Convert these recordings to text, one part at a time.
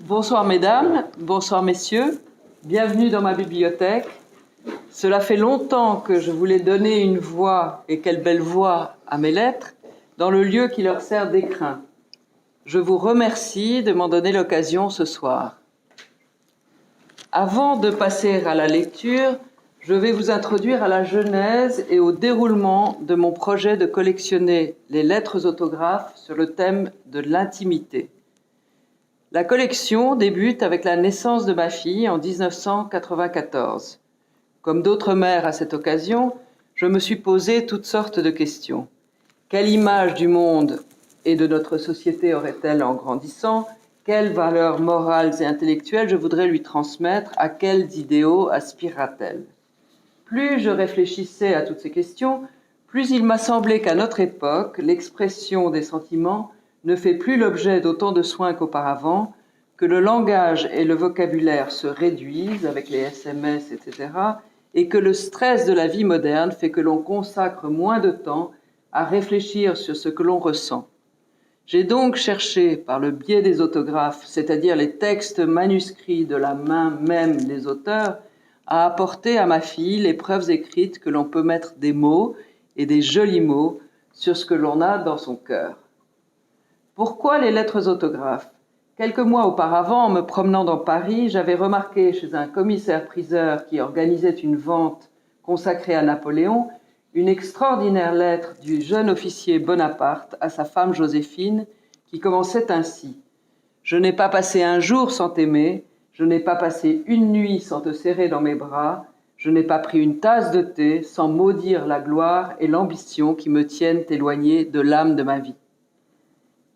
Bonsoir mesdames, bonsoir messieurs, bienvenue dans ma bibliothèque. Cela fait longtemps que je voulais donner une voix, et quelle belle voix, à mes lettres, dans le lieu qui leur sert d'écrin. Je vous remercie de m'en donner l'occasion ce soir. Avant de passer à la lecture, je vais vous introduire à la genèse et au déroulement de mon projet de collectionner les lettres autographes sur le thème de l'intimité. La collection débute avec la naissance de ma fille en 1994. Comme d'autres mères à cette occasion, je me suis posé toutes sortes de questions. Quelle image du monde et de notre société aurait-elle en grandissant? Quelles valeurs morales et intellectuelles je voudrais lui transmettre? À quels idéaux aspirera-t-elle? Plus je réfléchissais à toutes ces questions, plus il m'a semblé qu'à notre époque, l'expression des sentiments ne fait plus l'objet d'autant de soins qu'auparavant, que le langage et le vocabulaire se réduisent avec les SMS, etc., et que le stress de la vie moderne fait que l'on consacre moins de temps à réfléchir sur ce que l'on ressent. J'ai donc cherché, par le biais des autographes, c'est-à-dire les textes manuscrits de la main même des auteurs, à apporter à ma fille les preuves écrites que l'on peut mettre des mots, et des jolis mots, sur ce que l'on a dans son cœur. Pourquoi les lettres autographes? Quelques mois auparavant, en me promenant dans Paris, j'avais remarqué chez un commissaire-priseur qui organisait une vente consacrée à Napoléon une extraordinaire lettre du jeune officier Bonaparte à sa femme Joséphine qui commençait ainsi: « Je n'ai pas passé un jour sans t'aimer, je n'ai pas passé une nuit sans te serrer dans mes bras, je n'ai pas pris une tasse de thé sans maudire la gloire et l'ambition qui me tiennent éloignée de l'âme de ma vie. »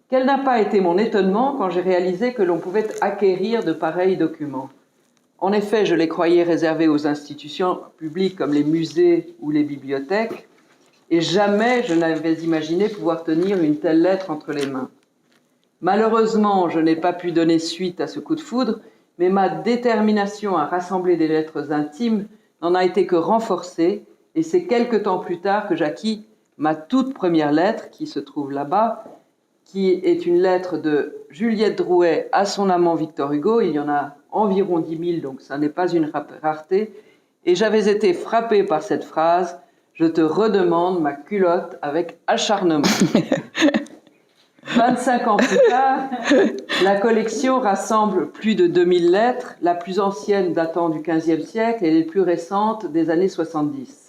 Quel n'a pas été mon étonnement quand j'ai réalisé que l'on pouvait acquérir de pareils documents. En effet, je les croyais réservés aux institutions publiques comme les musées ou les bibliothèques, et jamais je n'avais imaginé pouvoir tenir une telle lettre entre les mains. Malheureusement, je n'ai pas pu donner suite à ce coup de foudre, mais ma détermination à rassembler des lettres intimes n'en a été que renforcée, et c'est quelque temps plus tard que j'acquis ma toute première lettre, qui se trouve là-bas, qui est une lettre de Juliette Drouet à son amant Victor Hugo. Il y en a environ 10 000, donc ça n'est pas une rareté. Et j'avais été frappée par cette phrase: « Je te redemande ma culotte avec acharnement. » 25 ans plus tard, la collection rassemble plus de 2000 lettres, la plus ancienne datant du XVe siècle et les plus récentes des années 70.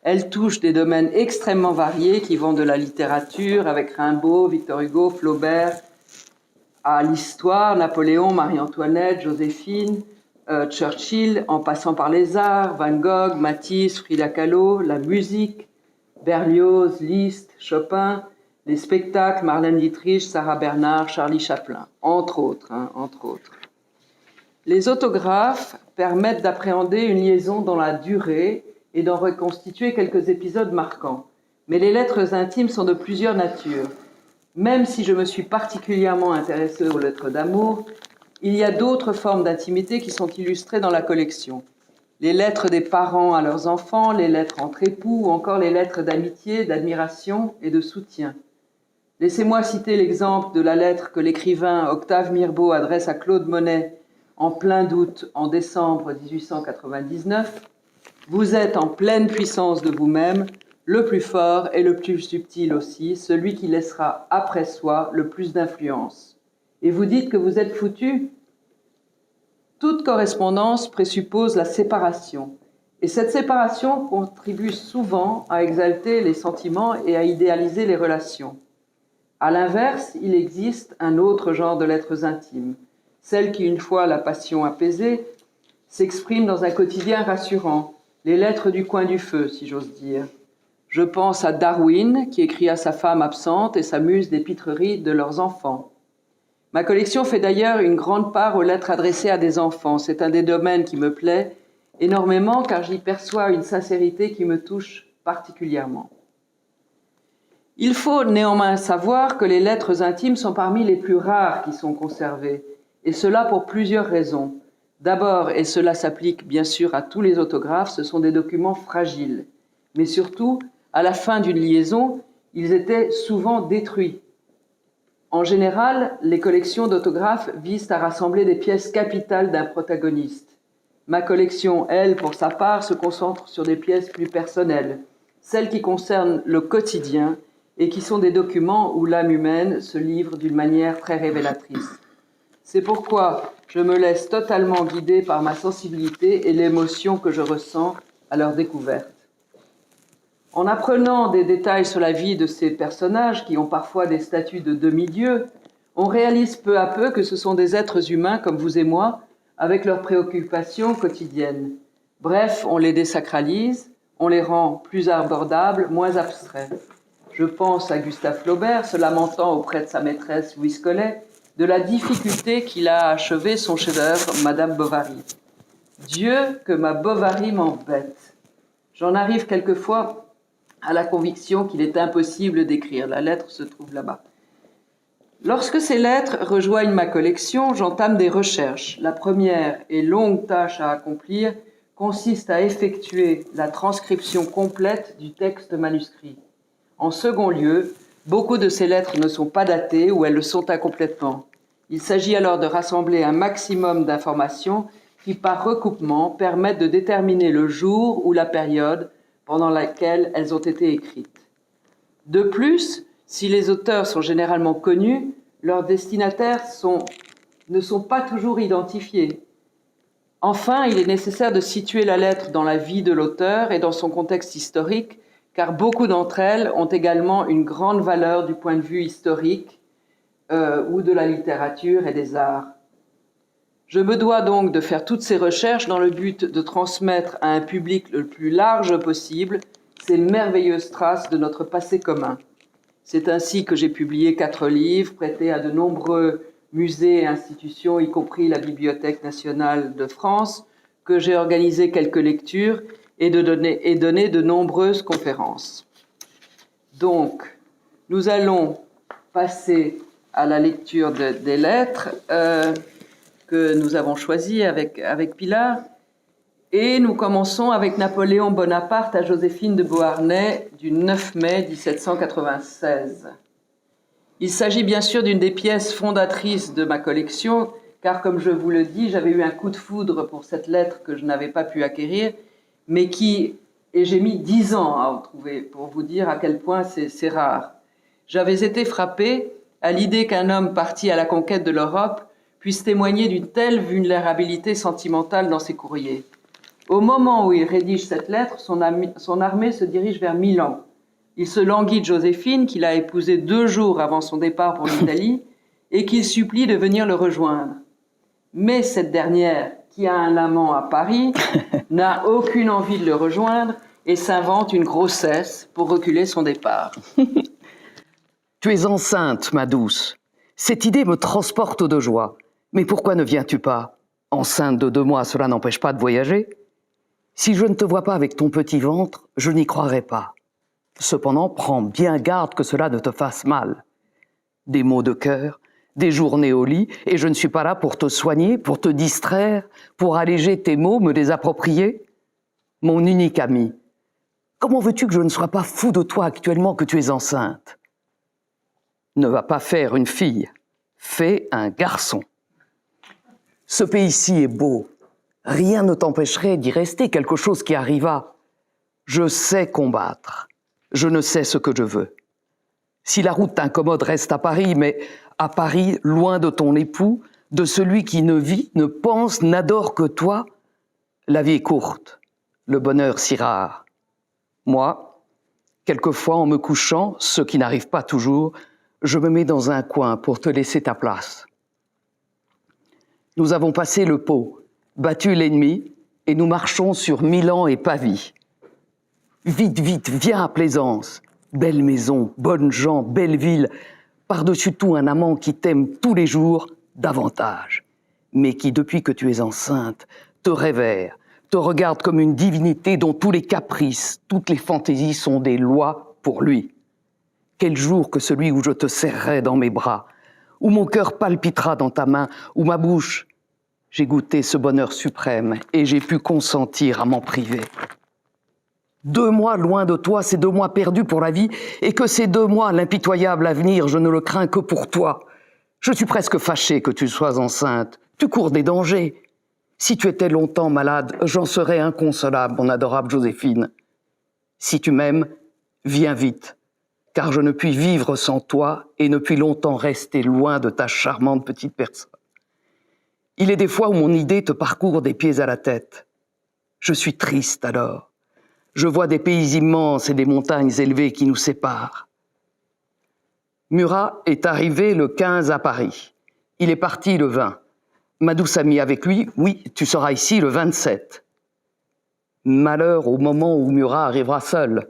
Elle touche des domaines extrêmement variés qui vont de la littérature, avec Rimbaud, Victor Hugo, Flaubert, à l'histoire, Napoléon, Marie-Antoinette, Joséphine, Churchill, en passant par les arts, Van Gogh, Matisse, Frida Kahlo, la musique, Berlioz, Liszt, Chopin, les spectacles, Marlène Dietrich, Sarah Bernhardt, Charlie Chaplin, entre autres. Les autographes permettent d'appréhender une liaison dans la durée et d'en reconstituer quelques épisodes marquants. Mais les lettres intimes sont de plusieurs natures. Même si je me suis particulièrement intéressée aux lettres d'amour, il y a d'autres formes d'intimité qui sont illustrées dans la collection. Les lettres des parents à leurs enfants, les lettres entre époux ou encore les lettres d'amitié, d'admiration et de soutien. Laissez-moi citer l'exemple de la lettre que l'écrivain Octave Mirbeau adresse à Claude Monet en plein doute en décembre 1899. « Vous êtes en pleine puissance de vous-même, le plus fort et le plus subtil aussi, celui qui laissera après soi le plus d'influence. Et vous dites que vous êtes foutu ?» Toute correspondance présuppose la séparation. Et cette séparation contribue souvent à exalter les sentiments et à idéaliser les relations. À l'inverse, il existe un autre genre de lettres intimes, celles qui, une fois la passion apaisée, s'expriment dans un quotidien rassurant, les lettres du coin du feu, si j'ose dire. Je pense à Darwin, qui écrit à sa femme absente et s'amuse des pitreries de leurs enfants. Ma collection fait d'ailleurs une grande part aux lettres adressées à des enfants. C'est un des domaines qui me plaît énormément car j'y perçois une sincérité qui me touche particulièrement. Il faut néanmoins savoir que les lettres intimes sont parmi les plus rares qui sont conservées, et cela pour plusieurs raisons. D'abord, et cela s'applique bien sûr à tous les autographes, ce sont des documents fragiles. Mais surtout, à la fin d'une liaison, ils étaient souvent détruits. En général, les collections d'autographes visent à rassembler des pièces capitales d'un protagoniste. Ma collection, elle, pour sa part, se concentre sur des pièces plus personnelles, celles qui concernent le quotidien et qui sont des documents où l'âme humaine se livre d'une manière très révélatrice. C'est pourquoi je me laisse totalement guider par ma sensibilité et l'émotion que je ressens à leur découverte. En apprenant des détails sur la vie de ces personnages, qui ont parfois des statuts de demi-dieux, on réalise peu à peu que ce sont des êtres humains comme vous et moi, avec leurs préoccupations quotidiennes. Bref, on les désacralise, on les rend plus abordables, moins abstraits. Je pense à Gustave Flaubert se lamentant auprès de sa maîtresse Louise Collet de la difficulté qu'il a à achever son chef-d'œuvre, Madame Bovary. Dieu, que ma Bovary m'embête. J'en arrive quelquefois à la conviction qu'il est impossible d'écrire. La lettre se trouve là-bas. Lorsque ces lettres rejoignent ma collection, j'entame des recherches. La première et longue tâche à accomplir consiste à effectuer la transcription complète du texte manuscrit. En second lieu, beaucoup de ces lettres ne sont pas datées ou elles le sont incomplètement. Il s'agit alors de rassembler un maximum d'informations qui, par recoupement, permettent de déterminer le jour ou la période pendant laquelle elles ont été écrites. De plus, si les auteurs sont généralement connus, leurs destinataires ne sont pas toujours identifiés. Enfin, il est nécessaire de situer la lettre dans la vie de l'auteur et dans son contexte historique, car beaucoup d'entre elles ont également une grande valeur du point de vue historique ou de la littérature et des arts. Je me dois donc de faire toutes ces recherches dans le but de transmettre à un public le plus large possible ces merveilleuses traces de notre passé commun. C'est ainsi que j'ai publié 4 livres, prêtés à de nombreux musées et institutions, y compris la Bibliothèque nationale de France, que j'ai organisé quelques lectures et donné de nombreuses conférences. Donc, nous allons passer à la lecture des lettres que nous avons choisies avec Pilar. Et nous commençons avec Napoléon Bonaparte à Joséphine de Beauharnais du 9 mai 1796. Il s'agit bien sûr d'une des pièces fondatrices de ma collection, car comme je vous le dis, j'avais eu un coup de foudre pour cette lettre que je n'avais pas pu acquérir, mais et j'ai mis 10 ans à en trouver, pour vous dire à quel point c'est rare. J'avais été frappée à l'idée qu'un homme parti à la conquête de l'Europe puisse témoigner d'une telle vulnérabilité sentimentale dans ses courriers. Au moment où il rédige cette lettre, son armée se dirige vers Milan. Il se languit de Joséphine, qu'il a épousée 2 jours avant son départ pour l'Italie, et qu'il supplie de venir le rejoindre. Mais cette dernière, qui a un amant à Paris, n'a aucune envie de le rejoindre et s'invente une grossesse pour reculer son départ. Tu es enceinte, ma douce. Cette idée me transporte de joie. Mais pourquoi ne viens-tu pas? Enceinte de 2 mois, cela n'empêche pas de voyager. Si je ne te vois pas avec ton petit ventre, je n'y croirai pas. Cependant, prends bien garde que cela ne te fasse mal. Des maux de cœur, des journées au lit, et je ne suis pas là pour te soigner, pour te distraire, pour alléger tes maux, me les approprier. Mon unique ami, comment veux-tu que je ne sois pas fou de toi actuellement que tu es enceinte? Ne va pas faire une fille, fais un garçon. Ce pays-ci est beau. Rien ne t'empêcherait d'y rester, quelque chose qui arriva. Je sais combattre. Je ne sais ce que je veux. Si la route t'incommode, reste à Paris, mais à Paris, loin de ton époux, de celui qui ne vit, ne pense, n'adore que toi, la vie est courte, le bonheur si rare. Moi, quelquefois, en me couchant, ce qui n'arrive pas toujours, je me mets dans un coin pour te laisser ta place. Nous avons passé le Pô, battu l'ennemi, et nous marchons sur Milan et Pavie. Vite, vite, viens à Plaisance. Belle maison, bonnes gens, belle ville. Par-dessus tout, un amant qui t'aime tous les jours davantage, mais qui, depuis que tu es enceinte, te révère, te regarde comme une divinité dont tous les caprices, toutes les fantaisies sont des lois pour lui. Quel jour que celui où je te serrerai dans mes bras, où mon cœur palpitera dans ta main, où ma bouche... J'ai goûté ce bonheur suprême et j'ai pu consentir à m'en priver. 2 mois loin de toi, c'est 2 mois perdus pour la vie, et que ces 2 mois, l'impitoyable avenir, je ne le crains que pour toi. Je suis presque fâché que tu sois enceinte. Tu cours des dangers. Si tu étais longtemps malade, j'en serais inconsolable, mon adorable Joséphine. Si tu m'aimes, viens vite, car je ne puis vivre sans toi et ne puis longtemps rester loin de ta charmante petite personne. Il est des fois où mon idée te parcourt des pieds à la tête. Je suis triste alors. Je vois des pays immenses et des montagnes élevées qui nous séparent. Murat est arrivé le 15 à Paris. Il est parti le 20. Ma douce amie avec lui, oui, tu seras ici le 27. Malheur au moment où Murat arrivera seul.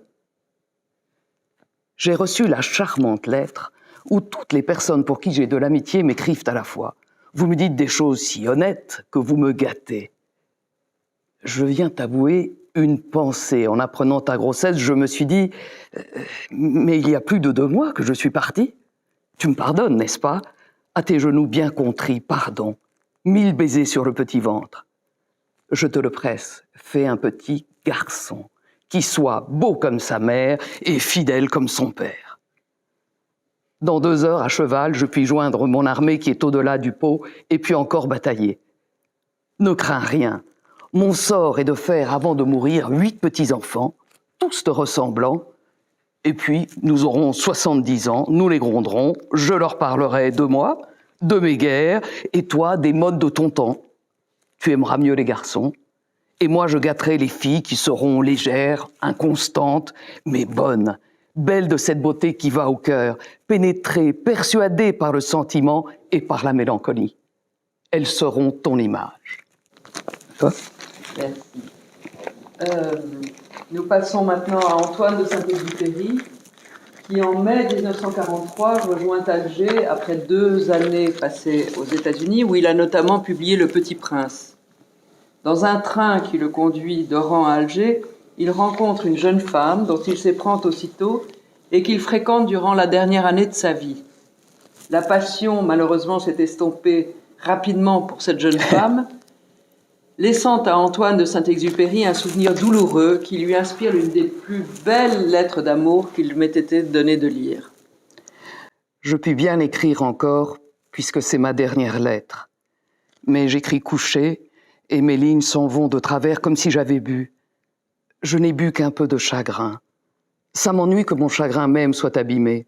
J'ai reçu la charmante lettre où toutes les personnes pour qui j'ai de l'amitié m'écrivent à la fois. Vous me dites des choses si honnêtes que vous me gâtez. Je viens t'avouer une pensée. En apprenant ta grossesse, je me suis dit mais il y a plus de 2 mois que je suis parti. Tu me pardonnes, n'est-ce pas? À tes genoux bien contrits, pardon. 1000 baisers sur le petit ventre. Je te le presse, fais un petit garçon qui soit beau comme sa mère et fidèle comme son père. Dans 2 heures, à cheval, je puis joindre mon armée qui est au-delà du Pô et puis encore batailler. Ne crains rien. Mon sort est de faire, avant de mourir, 8 petits-enfants, tous te ressemblant, et puis nous aurons 70 ans, nous les gronderons, je leur parlerai de moi, de mes guerres, et toi des modes de ton temps. Tu aimeras mieux les garçons, et moi je gâterai les filles qui seront légères, inconstantes, mais bonnes, belles de cette beauté qui va au cœur, pénétrées, persuadées par le sentiment et par la mélancolie. Elles seront ton image. Toi ? Merci. Nous passons maintenant à Antoine de Saint-Exupéry, qui en mai 1943 rejoint Alger après 2 années passées aux États-Unis, où il a notamment publié Le Petit Prince. Dans un train qui le conduit d'Oran à Alger, il rencontre une jeune femme dont il s'éprend aussitôt et qu'il fréquente durant la dernière année de sa vie. La passion, malheureusement, s'est estompée rapidement pour cette jeune femme, laissant à Antoine de Saint-Exupéry un souvenir douloureux qui lui inspire l'une des plus belles lettres d'amour qu'il m'ait été donné de lire. Je puis bien écrire encore, puisque c'est ma dernière lettre. Mais j'écris couché, et mes lignes s'en vont de travers comme si j'avais bu. Je n'ai bu qu'un peu de chagrin. Ça m'ennuie que mon chagrin même soit abîmé.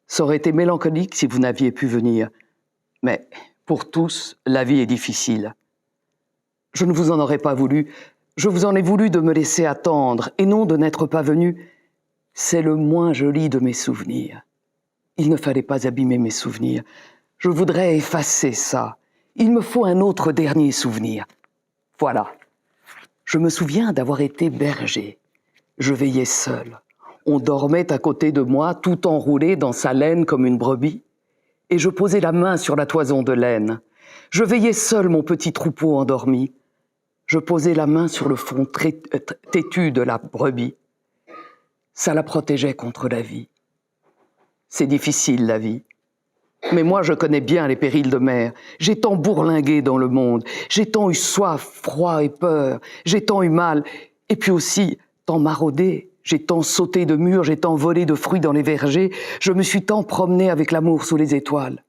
Ça aurait été mélancolique si vous n'aviez pu venir. Mais pour tous, la vie est difficile. Je ne vous en aurais pas voulu. Je vous en ai voulu de me laisser attendre, et non de n'être pas venu. C'est le moins joli de mes souvenirs. Il ne fallait pas abîmer mes souvenirs. Je voudrais effacer ça. Il me faut un autre dernier souvenir. Voilà. Je me souviens d'avoir été berger. Je veillais seul. On dormait à côté de moi, tout enroulé dans sa laine comme une brebis, et je posais la main sur la toison de laine. Je veillais seul mon petit troupeau endormi. Je posais la main sur le front têtu de la brebis. Ça la protégeait contre la vie. C'est difficile, la vie. Mais moi, je connais bien les périls de mer. J'ai tant bourlingué dans le monde. J'ai tant eu soif, froid et peur. J'ai tant eu mal. Et puis aussi, tant maraudé. J'ai tant sauté de murs, j'ai tant volé de fruits dans les vergers. Je me suis tant promené avec l'amour sous les étoiles.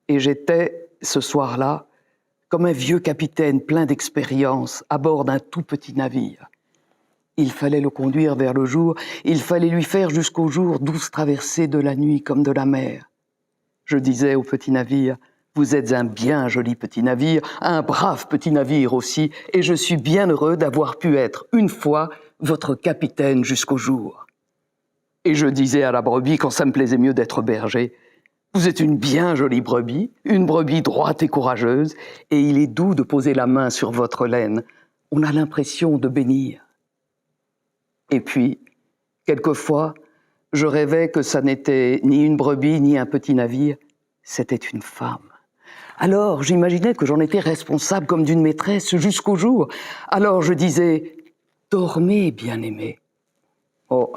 Et j'étais, ce soir-là, comme un vieux capitaine plein d'expérience à bord d'un tout petit navire. Il fallait le conduire vers le jour, il fallait lui faire jusqu'au jour 12 traversées de la nuit comme de la mer. Je disais au petit navire, vous êtes un bien joli petit navire, un brave petit navire aussi, et je suis bien heureux d'avoir pu être une fois votre capitaine jusqu'au jour. Et je disais à la brebis, quand ça me plaisait mieux d'être berger, vous êtes une bien jolie brebis, une brebis droite et courageuse, et il est doux de poser la main sur votre laine. On a l'impression de bénir. Et puis, quelquefois, je rêvais que ça n'était ni une brebis, ni un petit navire, c'était une femme. Alors, j'imaginais que j'en étais responsable comme d'une maîtresse jusqu'au jour. Alors je disais, dormez, bien-aimé. Oh,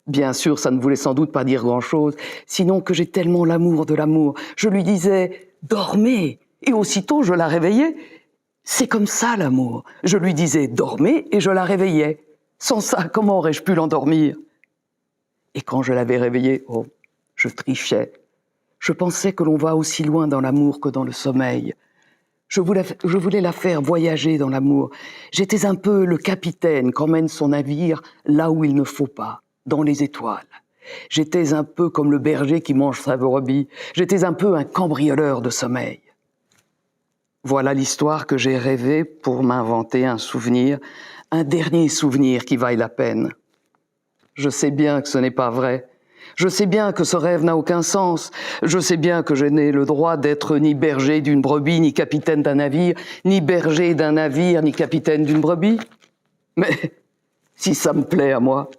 bien sûr, ça ne voulait sans doute pas dire grand-chose, sinon que j'ai tellement l'amour de l'amour. Je lui disais, dormez, et aussitôt je la réveillais. C'est comme ça l'amour. Je lui disais, dormez, et je la réveillais. Sans ça, comment aurais-je pu l'endormir? Et quand je l'avais réveillée, oh, je trichais. Je pensais que l'on va aussi loin dans l'amour que dans le sommeil. Je voulais la faire voyager dans l'amour. J'étais un peu le capitaine qu'emmène son navire là où il ne faut pas, dans les étoiles. J'étais un peu comme le berger qui mange sa brebis. J'étais un peu un cambrioleur de sommeil. Voilà l'histoire que j'ai rêvée pour m'inventer un souvenir, un dernier souvenir qui vaille la peine. Je sais bien que ce n'est pas vrai. Je sais bien que ce rêve n'a aucun sens. Je sais bien que je n'ai le droit d'être ni berger d'une brebis, ni capitaine d'un navire, ni berger d'un navire, ni capitaine d'une brebis. Mais si ça me plaît à moi,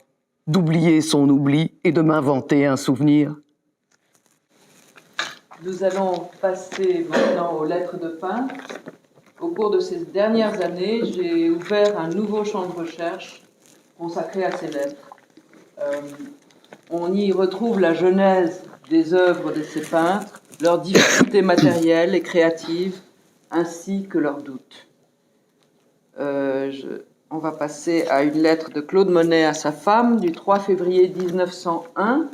d'oublier son oubli et de m'inventer un souvenir. Nous allons passer maintenant aux lettres de peintre. Au cours de ces dernières années, j'ai ouvert un nouveau champ de recherche consacré à ces lettres. On y retrouve la genèse des œuvres de ces peintres, leurs difficultés matérielles et créatives, ainsi que leurs doutes. On va passer à une lettre de Claude Monet à sa femme du 3 février 1901.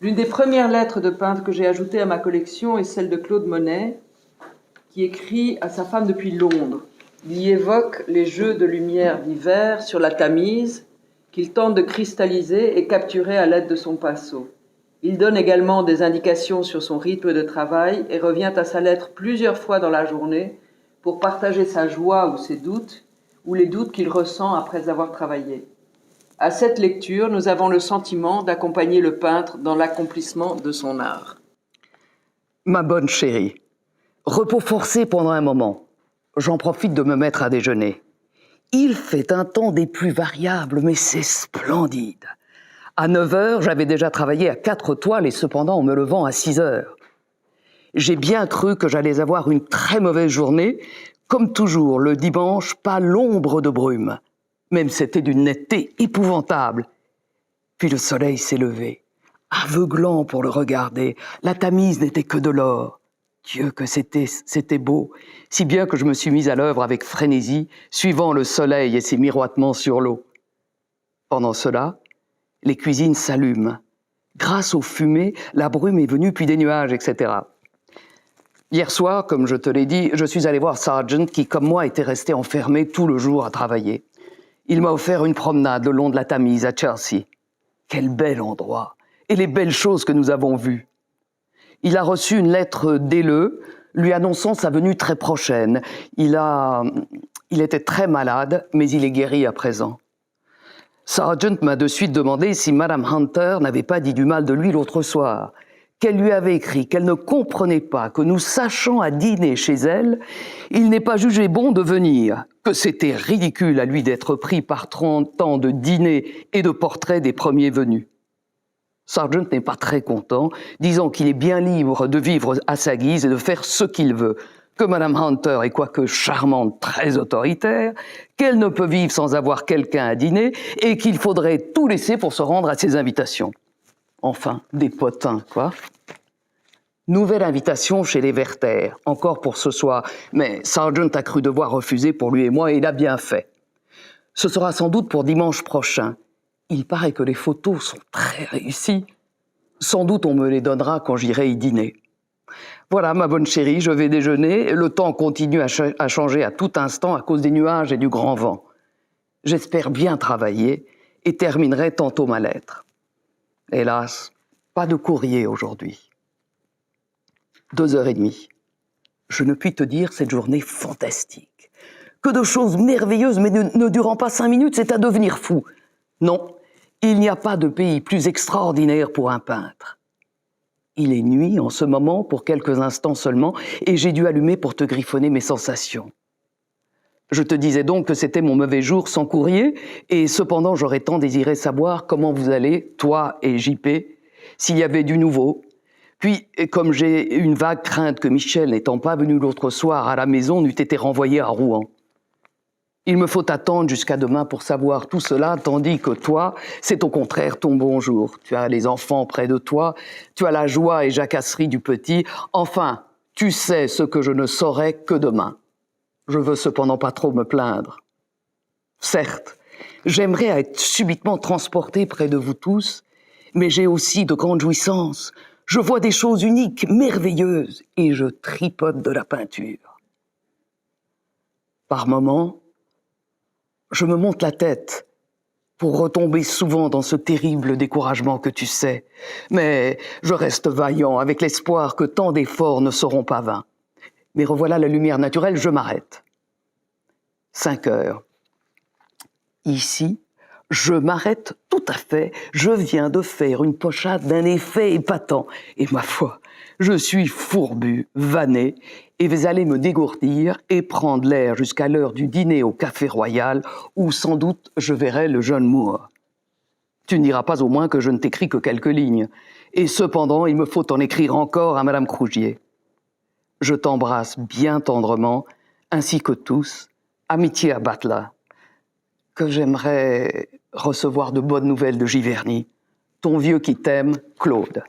L'une des premières lettres de peintre que j'ai ajoutées à ma collection est celle de Claude Monet, qui écrit à sa femme depuis Londres. Il y évoque les jeux de lumière d'hiver sur la Tamise, qu'il tente de cristalliser et capturer à l'aide de son pinceau. Il donne également des indications sur son rythme de travail et revient à sa lettre plusieurs fois dans la journée pour partager sa joie ou ses doutes, ou les doutes qu'il ressent après avoir travaillé. À cette lecture, nous avons le sentiment d'accompagner le peintre dans l'accomplissement de son art. Ma bonne chérie, repos forcé pendant un moment. J'en profite de me mettre à déjeuner. Il fait un temps des plus variables, mais c'est splendide. À 9 heures, j'avais déjà travaillé à 4 toiles et cependant en me levant à 6 heures. J'ai bien cru que j'allais avoir une très mauvaise journée. Comme toujours, le dimanche, pas l'ombre de brume. Même c'était d'une netteté épouvantable. Puis le soleil s'est levé, aveuglant pour le regarder. La Tamise n'était que de l'or. Dieu que c'était beau, si bien que je me suis mise à l'œuvre avec frénésie, suivant le soleil et ses miroitements sur l'eau. Pendant cela, les cuisines s'allument. Grâce aux fumées, la brume est venue, puis des nuages, etc. Hier soir, comme je te l'ai dit, je suis allé voir Sargent, qui, comme moi, était resté enfermé tout le jour à travailler. Il m'a offert une promenade le long de la Tamise à Chelsea. Quel bel endroit, et les belles choses que nous avons vues. Il a reçu une lettre d'Héleux, lui annonçant sa venue très prochaine. Il était très malade, mais il est guéri à présent. Sargent m'a de suite demandé si Madame Hunter n'avait pas dit du mal de lui l'autre soir, qu'elle lui avait écrit qu'elle ne comprenait pas que nous sachant à dîner chez elle, il n'est pas jugé bon de venir, que c'était ridicule à lui d'être pris par 30 ans de dîners et de portraits des premiers venus. Sargent n'est pas très content, disant qu'il est bien libre de vivre à sa guise et de faire ce qu'il veut, que Madame Hunter est quoique charmante, très autoritaire, qu'elle ne peut vivre sans avoir quelqu'un à dîner et qu'il faudrait tout laisser pour se rendre à ses invitations. Enfin, des potins, quoi. Nouvelle invitation chez les Werther, encore pour ce soir, mais Sargent a cru devoir refuser pour lui et moi et il a bien fait. Ce sera sans doute pour dimanche prochain. Il paraît que les photos sont très réussies. Sans doute on me les donnera quand j'irai y dîner. Voilà, ma bonne chérie, je vais déjeuner. Le temps continue à changer à tout instant à cause des nuages et du grand vent. J'espère bien travailler et terminerai tantôt ma lettre. Hélas, pas de courrier aujourd'hui. 2h30. Je ne puis te dire cette journée fantastique. Que de choses merveilleuses, mais ne durant pas 5 minutes, c'est à devenir fou. Non, il n'y a pas de pays plus extraordinaire pour un peintre. Il est nuit en ce moment pour quelques instants seulement et j'ai dû allumer pour te griffonner mes sensations. Je te disais donc que c'était mon mauvais jour sans courrier et cependant j'aurais tant désiré savoir comment vous allez, toi et JP, s'il y avait du nouveau. Puis, comme j'ai une vague crainte que Michel, n'étant pas venu l'autre soir à la maison, n'eût été renvoyé à Rouen. Il me faut attendre jusqu'à demain pour savoir tout cela, tandis que toi, c'est au contraire ton bonjour. Tu as les enfants près de toi, tu as la joie et jacasserie du petit. Enfin, tu sais ce que je ne saurai que demain. Je veux cependant pas trop me plaindre. Certes, J'aimerais être subitement transporté près de vous tous, mais j'ai aussi de grandes jouissances. Je vois des choses uniques, merveilleuses, et je tripote de la peinture. Par moments, je me monte la tête pour retomber souvent dans ce terrible découragement que tu sais. Mais je reste vaillant avec l'espoir que tant d'efforts ne seront pas vains. Mais revoilà la lumière naturelle, je m'arrête. 5 heures. Ici, je m'arrête tout à fait. Je viens de faire une pochade d'un effet épatant. Et ma foi, je suis fourbu, vanné, et vais aller me dégourdir et prendre l'air jusqu'à l'heure du dîner au Café Royal, où sans doute je verrai le jeune Moore. Tu ne diras pas au moins que je ne t'écris que quelques lignes. Et cependant, il me faut en écrire encore à Madame Crougier. Je t'embrasse bien tendrement, ainsi que tous. Amitié à Batla. Que j'aimerais recevoir de bonnes nouvelles de Giverny. Ton vieux qui t'aime, Claude.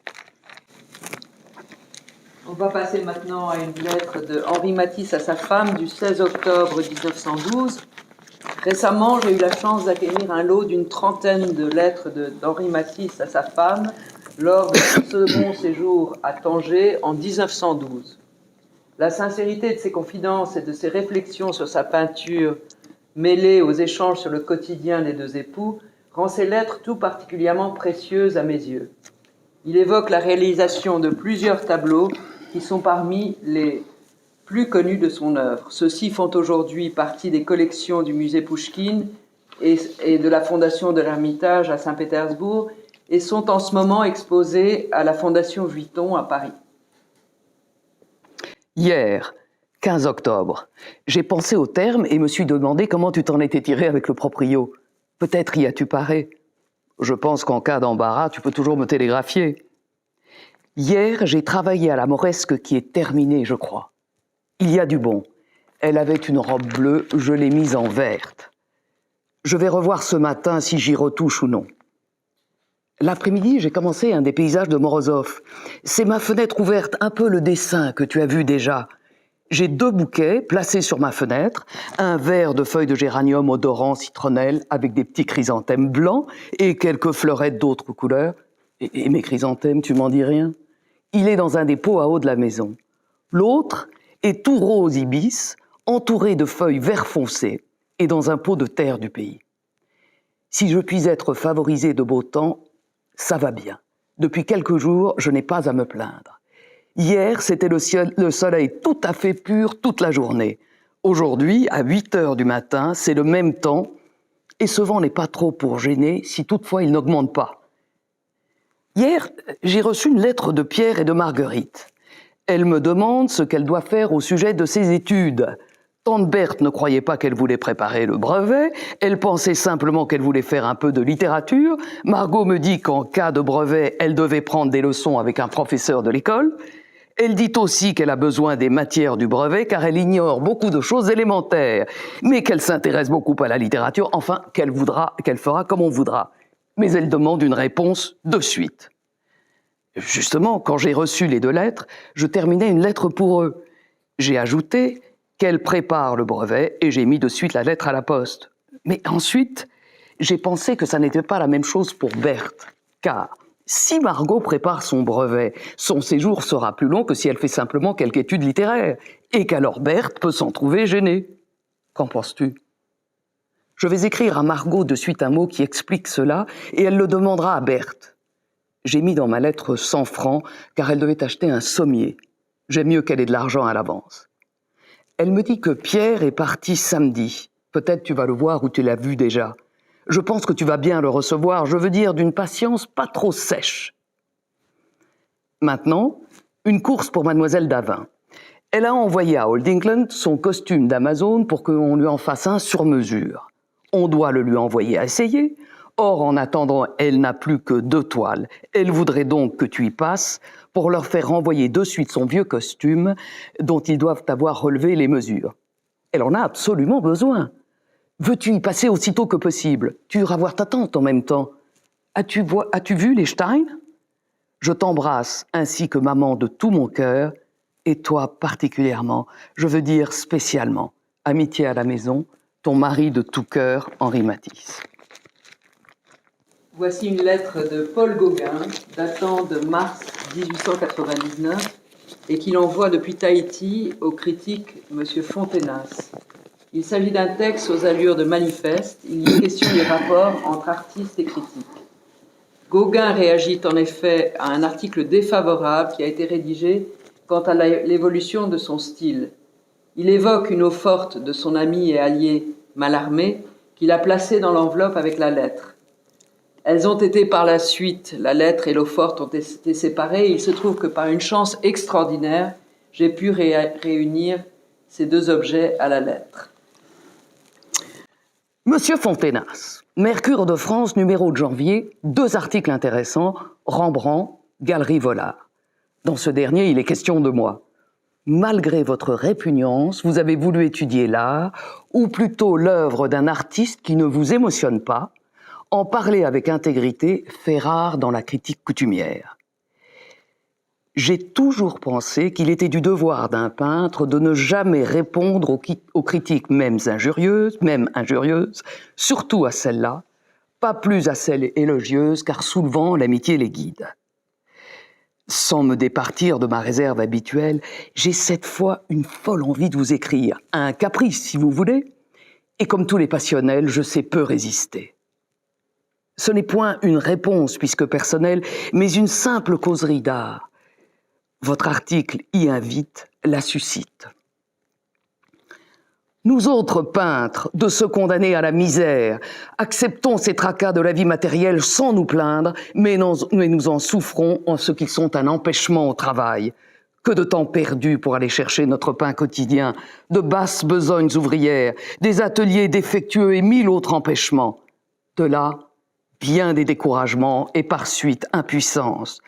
On va passer maintenant à une lettre de Henri Matisse à sa femme du 16 octobre 1912. Récemment, j'ai eu la chance d'acquérir un lot d'une trentaine de lettres d'Henri Matisse à sa femme lors de son second séjour à Tanger en 1912. La sincérité de ses confidences et de ses réflexions sur sa peinture, mêlées aux échanges sur le quotidien des deux époux, rend ces lettres tout particulièrement précieuses à mes yeux. Il évoque la réalisation de plusieurs tableaux qui sont parmi les plus connus de son œuvre. Ceux-ci font aujourd'hui partie des collections du musée Pouchkine et de la fondation de l'Ermitage à Saint-Pétersbourg et sont en ce moment exposés à la fondation Vuitton à Paris. Hier, 15 octobre, j'ai pensé au terme et me suis demandé comment tu t'en étais tiré avec le proprio. Peut-être y as-tu paré. Je pense qu'en cas d'embarras, tu peux toujours me télégraphier. Hier, j'ai travaillé à la moresque qui est terminée, je crois. Il y a du bon. Elle avait une robe bleue, je l'ai mise en verte. Je vais revoir ce matin si j'y retouche ou non. L'après-midi, j'ai commencé un des paysages de Morozov. C'est ma fenêtre ouverte, un peu le dessin que tu as vu déjà. J'ai 2 bouquets placés sur ma fenêtre, un verre de feuilles de géranium odorant citronnelle avec des petits chrysanthèmes blancs et quelques fleurettes d'autres couleurs. Et mes chrysanthèmes, tu m'en dis rien? Il est dans un des pots à eau de la maison. L'autre est tout rose ibis, entouré de feuilles vert foncé et dans un pot de terre du pays. Si je puis être favorisé de beau temps, ça va bien. Depuis quelques jours, je n'ai pas à me plaindre. Hier, c'était le soleil tout à fait pur toute la journée. Aujourd'hui, à 8 heures du matin, c'est le même temps et ce vent n'est pas trop pour gêner si toutefois il n'augmente pas. Hier, j'ai reçu une lettre de Pierre et de Marguerite. Elle me demande ce qu'elle doit faire au sujet de ses études. Tante Berthe ne croyait pas qu'elle voulait préparer le brevet, elle pensait simplement qu'elle voulait faire un peu de littérature. Margot me dit qu'en cas de brevet, elle devait prendre des leçons avec un professeur de l'école. Elle dit aussi qu'elle a besoin des matières du brevet car elle ignore beaucoup de choses élémentaires, mais qu'elle s'intéresse beaucoup à la littérature, enfin qu'elle fera comme on voudra. Mais elle demande une réponse de suite. Justement, quand j'ai reçu les 2 lettres, je terminais une lettre pour eux. J'ai ajouté qu'elle prépare le brevet et j'ai mis de suite la lettre à la poste. Mais ensuite, j'ai pensé que ça n'était pas la même chose pour Berthe, car si Margot prépare son brevet, son séjour sera plus long que si elle fait simplement quelque étude littéraire, et qu'alors Berthe peut s'en trouver gênée. Qu'en penses-tu ? Je vais écrire à Margot de suite un mot qui explique cela, et elle le demandera à Berthe. J'ai mis dans ma lettre 100 francs, car elle devait acheter un sommier. J'aime mieux qu'elle ait de l'argent à l'avance. Elle me dit que Pierre est parti samedi. Peut-être tu vas le voir ou tu l'as vu déjà. Je pense que tu vas bien le recevoir, je veux dire d'une patience pas trop sèche. Maintenant, une course pour Mademoiselle Davin. Elle a envoyé à Old England son costume d'Amazon pour qu'on lui en fasse un sur mesure. On doit le lui envoyer à essayer. Or, en attendant, elle n'a plus que 2 toiles. Elle voudrait donc que tu y passes pour leur faire renvoyer de suite son vieux costume dont ils doivent avoir relevé les mesures. Elle en a absolument besoin. Veux-tu y passer aussitôt que possible? Tu iras voir ta tante en même temps. As-tu vu les Stein? Je t'embrasse ainsi que maman de tout mon cœur, et toi particulièrement, je veux dire spécialement. Amitié à la maison, ton mari de tout cœur, Henri Matisse. Voici une lettre de Paul Gauguin, datant de mars 1899, et qu'il envoie depuis Tahiti au critique M. Fontenas. Il s'agit d'un texte aux allures de manifeste. Il y est question des rapports entre artistes et critiques. Gauguin réagit en effet à un article défavorable qui a été rédigé quant à l'évolution de son style. Il évoque une eau forte de son ami et allié Mallarmé qu'il a placée dans l'enveloppe avec la lettre. Elles ont été par la suite, la lettre et l'eau forte ont été séparées. Il se trouve que par une chance extraordinaire, j'ai pu réunir ces deux objets à la lettre. Monsieur Fontenas, Mercure de France, numéro de janvier, 2 articles intéressants, Rembrandt, Galerie Vollard. Dans ce dernier, il est question de moi. Malgré votre répugnance, vous avez voulu étudier l'art, ou plutôt l'œuvre d'un artiste qui ne vous émotionne pas. En parler avec intégrité fait rare dans la critique coutumière. J'ai toujours pensé qu'il était du devoir d'un peintre de ne jamais répondre aux critiques même injurieuses, surtout à celles-là, pas plus à celles élogieuses, car souvent l'amitié les guide. Sans me départir de ma réserve habituelle, j'ai cette fois une folle envie de vous écrire, un caprice si vous voulez, et comme tous les passionnels, je sais peu résister. Ce n'est point une réponse puisque personnelle, mais une simple causerie d'art. Votre article y invite, la suscite. Nous autres peintres, de se condamner à la misère, acceptons ces tracas de la vie matérielle sans nous plaindre, mais nous en souffrons en ce qu'ils sont un empêchement au travail. Que de temps perdu pour aller chercher notre pain quotidien, de basses besognes ouvrières, des ateliers défectueux et 1000 autres empêchements. De là, bien des découragements et par suite impuissance.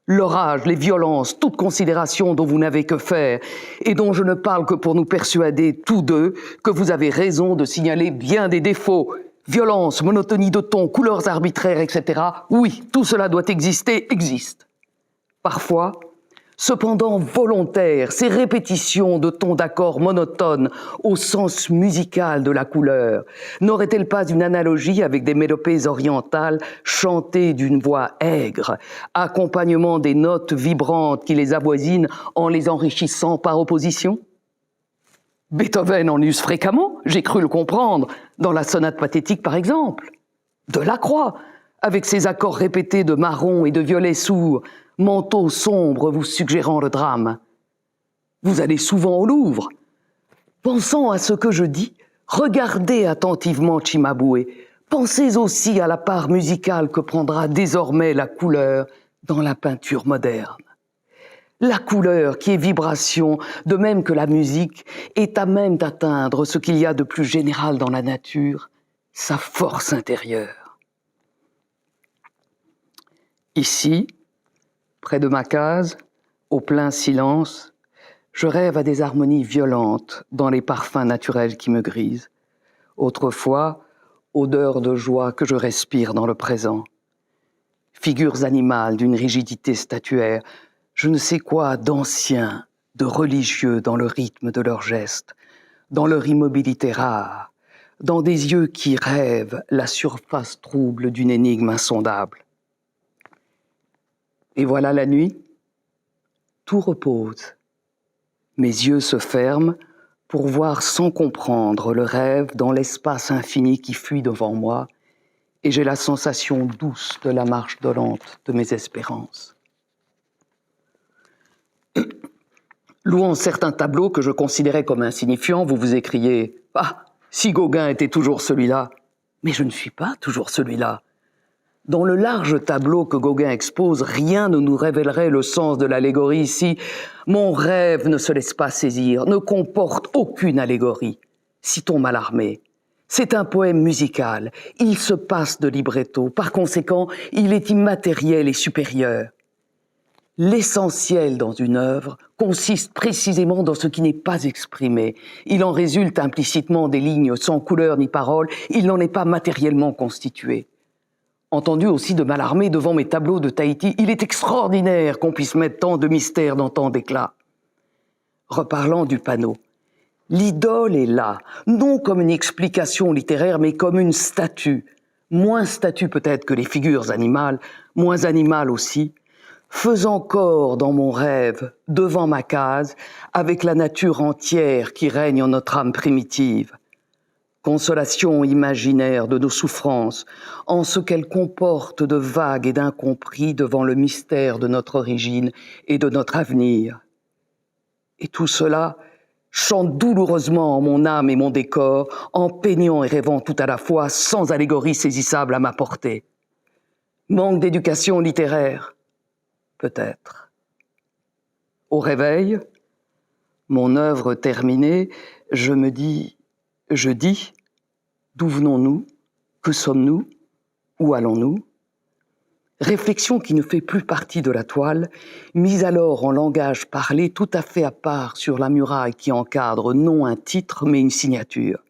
L'orage, les violences, toute considération dont vous n'avez que faire et dont je ne parle que pour nous persuader tous deux que vous avez raison de signaler bien des défauts. Violence, monotonie de ton, couleurs arbitraires, etc. Oui, tout cela doit exister, existe. Parfois, cependant volontaires, ces répétitions de tons d'accords monotones au sens musical de la couleur, n'auraient-elles pas une analogie avec des mélopées orientales chantées d'une voix aigre, accompagnement des notes vibrantes qui les avoisinent en les enrichissant par opposition ? Beethoven en use fréquemment, j'ai cru le comprendre, dans la sonate pathétique par exemple. Delacroix, avec ses accords répétés de marron et de violet sourd, manteau sombre vous suggérant le drame. Vous allez souvent au Louvre. Pensant à ce que je dis, regardez attentivement Cimabue. Pensez aussi à la part musicale que prendra désormais la couleur dans la peinture moderne. La couleur, qui est vibration, de même que la musique, est à même d'atteindre ce qu'il y a de plus général dans la nature, sa force intérieure. Ici, près de ma case, au plein silence, je rêve à des harmonies violentes dans les parfums naturels qui me grisent. Autrefois, odeur de joie que je respire dans le présent. Figures animales d'une rigidité statuaire, je ne sais quoi d'ancien, de religieux dans le rythme de leurs gestes, dans leur immobilité rare, dans des yeux qui rêvent la surface trouble d'une énigme insondable. Et voilà la nuit, tout repose. Mes yeux se ferment pour voir sans comprendre le rêve dans l'espace infini qui fuit devant moi, et j'ai la sensation douce de la marche dolente de mes espérances. Louant certains tableaux que je considérais comme insignifiants, vous vous écriez « Ah, si Gauguin était toujours celui-là !» Mais je ne suis pas toujours celui-là. Dans le large tableau que Gauguin expose, rien ne nous révélerait le sens de l'allégorie si mon rêve ne se laisse pas saisir, ne comporte aucune allégorie. Citons Mallarmé. C'est un poème musical, il se passe de libretto, par conséquent, il est immatériel et supérieur. L'essentiel dans une œuvre consiste précisément dans ce qui n'est pas exprimé. Il en résulte implicitement des lignes sans couleur ni parole, il n'en est pas matériellement constitué. Entendu aussi de Mallarmé devant mes tableaux de Tahiti, il est extraordinaire qu'on puisse mettre tant de mystère dans tant d'éclat. Reparlant du panneau, L'idole est là, non comme une explication littéraire, mais comme une statue. Moins statue peut-être que les figures animales, moins animale aussi, faisant corps dans mon rêve, devant ma case, avec la nature entière qui règne en notre âme primitive. Consolation imaginaire de nos souffrances, en ce qu'elles comportent de vague et d'incompris devant le mystère de notre origine et de notre avenir. Et tout cela chante douloureusement en mon âme et mon décor, en peignant et rêvant tout à la fois, sans allégorie saisissable à ma portée. Manque d'éducation littéraire, peut-être. Au réveil, mon œuvre terminée, je dis, d'où venons-nous? Que sommes-nous? Où allons-nous? Réflexion qui ne fait plus partie de la toile, mise alors en langage parlé tout à fait à part sur la muraille qui encadre non un titre mais une signature.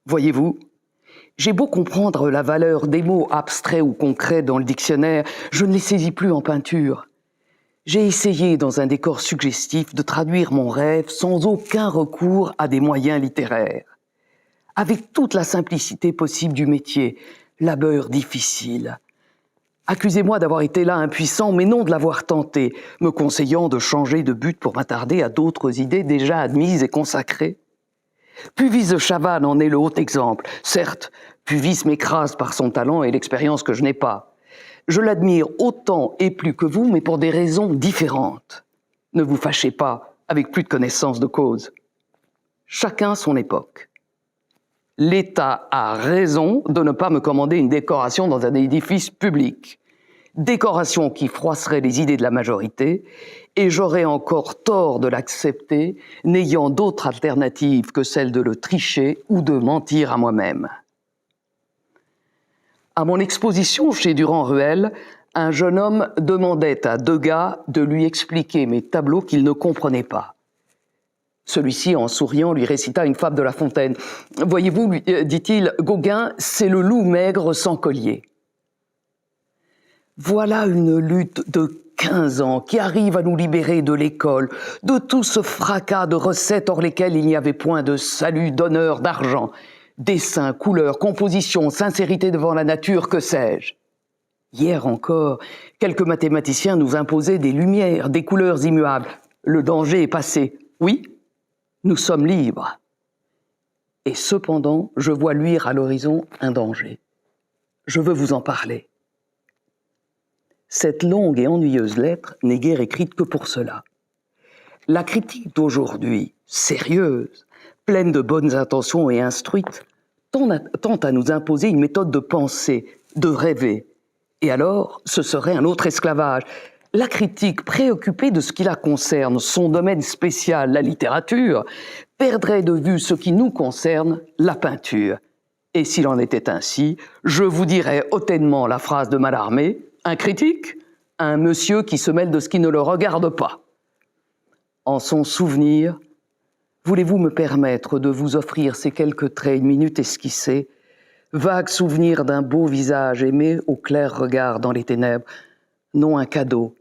Voyez-vous, j'ai beau comprendre la valeur des mots abstraits ou concrets dans le dictionnaire, je ne les saisis plus en peinture. J'ai essayé dans un décor suggestif de traduire mon rêve sans aucun recours à des moyens littéraires. Avec toute la simplicité possible du métier, labeur difficile. Accusez-moi d'avoir été là impuissant, mais non de l'avoir tenté, me conseillant de changer de but pour m'attarder à d'autres idées déjà admises et consacrées. Puvis de Chavannes en est le haut exemple. Certes, Puvis m'écrase par son talent et l'expérience que je n'ai pas. Je l'admire autant et plus que vous, mais pour des raisons différentes. Ne vous fâchez pas avec plus de connaissance de cause. Chacun son époque. L'État a raison de ne pas me commander une décoration dans un édifice public. Décoration qui froisserait les idées de la majorité, et j'aurais encore tort de l'accepter, n'ayant d'autre alternative que celle de le tricher ou de mentir à moi-même. À mon exposition chez Durand-Ruel, un jeune homme demandait à Degas de lui expliquer mes tableaux qu'il ne comprenait pas. Celui-ci, en souriant, lui récita une fable de La Fontaine. « Voyez-vous, dit-il, Gauguin, c'est le loup maigre sans collier. » Voilà une lutte de 15 ans qui arrive à nous libérer de l'école, de tout ce fracas de recettes hors lesquelles il n'y avait point de salut, d'honneur, d'argent. Dessin, couleur, composition, sincérité devant la nature, que sais-je. Hier encore, quelques mathématiciens nous imposaient des lumières, des couleurs immuables. Le danger est passé. Oui, nous sommes libres. Et cependant, je vois luire à l'horizon un danger. Je veux vous en parler. Cette longue et ennuyeuse lettre n'est guère écrite que pour cela. La critique d'aujourd'hui, sérieuse, pleine de bonnes intentions et instruite, tend à nous imposer une méthode de penser, de rêver. Et alors, ce serait un autre esclavage. La critique, préoccupée de ce qui la concerne, son domaine spécial, la littérature, perdrait de vue ce qui nous concerne, la peinture. Et s'il en était ainsi, je vous dirais hautement la phrase de Mallarmé, un critique, un monsieur qui se mêle de ce qui ne le regarde pas. En son souvenir, voulez-vous me permettre de vous offrir ces quelques traits, une minute esquissés, vague souvenir d'un beau visage aimé au clair regard dans les ténèbres, non un cadeau,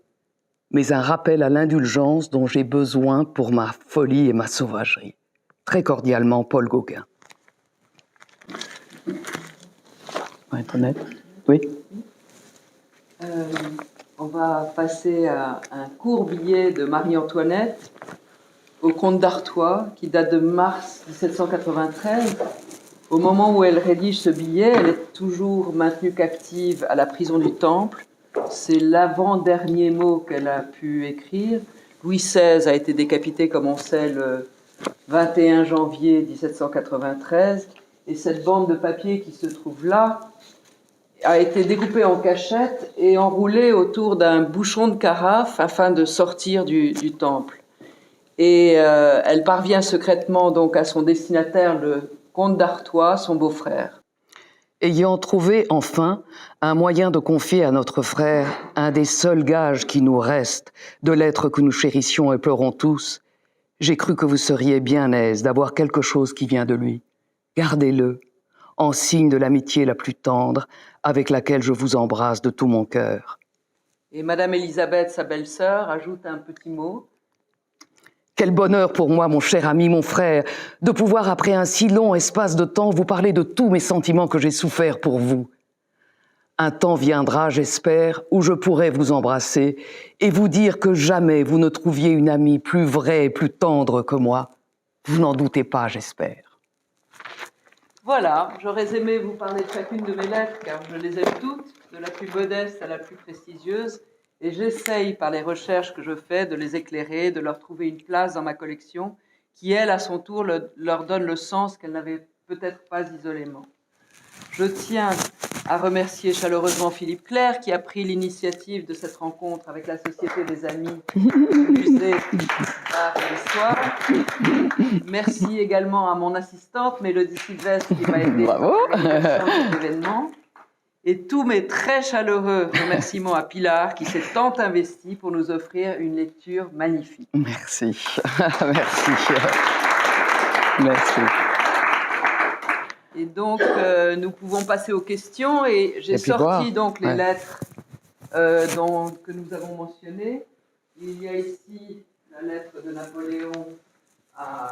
mais un rappel à l'indulgence dont j'ai besoin pour ma folie et ma sauvagerie. Très cordialement, Paul Gauguin. On va être honnête. Oui. On va passer à un court billet de Marie-Antoinette au comte d'Artois, qui date de mars 1793. Au moment où elle rédige ce billet, elle est toujours maintenue captive à la prison du Temple. C'est l'avant-dernier mot qu'elle a pu écrire. Louis XVI a été décapité, comme on sait, le 21 janvier 1793. Et cette bande de papier qui se trouve là a été découpée en cachette et enroulée autour d'un bouchon de carafe afin de sortir du temple. Et elle parvient secrètement donc à son destinataire, le comte d'Artois, son beau-frère. Ayant trouvé enfin un moyen de confier à notre frère un des seuls gages qui nous restent de l'être que nous chérissions et pleurons tous, j'ai cru que vous seriez bien aise d'avoir quelque chose qui vient de lui. Gardez-le, en signe de l'amitié la plus tendre avec laquelle je vous embrasse de tout mon cœur. Et Madame Élisabeth, sa belle-sœur, ajoute un petit mot. Quel bonheur pour moi, mon cher ami, mon frère, de pouvoir, après un si long espace de temps, vous parler de tous mes sentiments que j'ai soufferts pour vous. Un temps viendra, j'espère, où je pourrai vous embrasser et vous dire que jamais vous ne trouviez une amie plus vraie et plus tendre que moi. Vous n'en doutez pas, j'espère. Voilà, j'aurais aimé vous parler de chacune de mes lettres, car je les aime toutes, de la plus modeste à la plus prestigieuse, et j'essaye, par les recherches que je fais, de les éclairer, de leur trouver une place dans ma collection, qui, elle, à son tour, leur donne le sens qu'elles n'avaient peut-être pas isolément. Je tiens à remercier chaleureusement Philippe Clerc, qui a pris l'initiative de cette rencontre avec la Société des Amis du Musée d'Art et d'Histoire. Merci également à mon assistante, Mélodie Sylvestre, qui m'a aidée Bravo. à l'organisation de cet événement. Et tous mes très chaleureux remerciements à Pilar, qui s'est tant investie pour nous offrir une lecture magnifique. Merci. Merci. Merci. Et donc, nous pouvons passer aux questions. Et j'ai puis sorti voir. donc les Ouais. lettres que nous avons mentionnées. Il y a ici la lettre de Napoléon à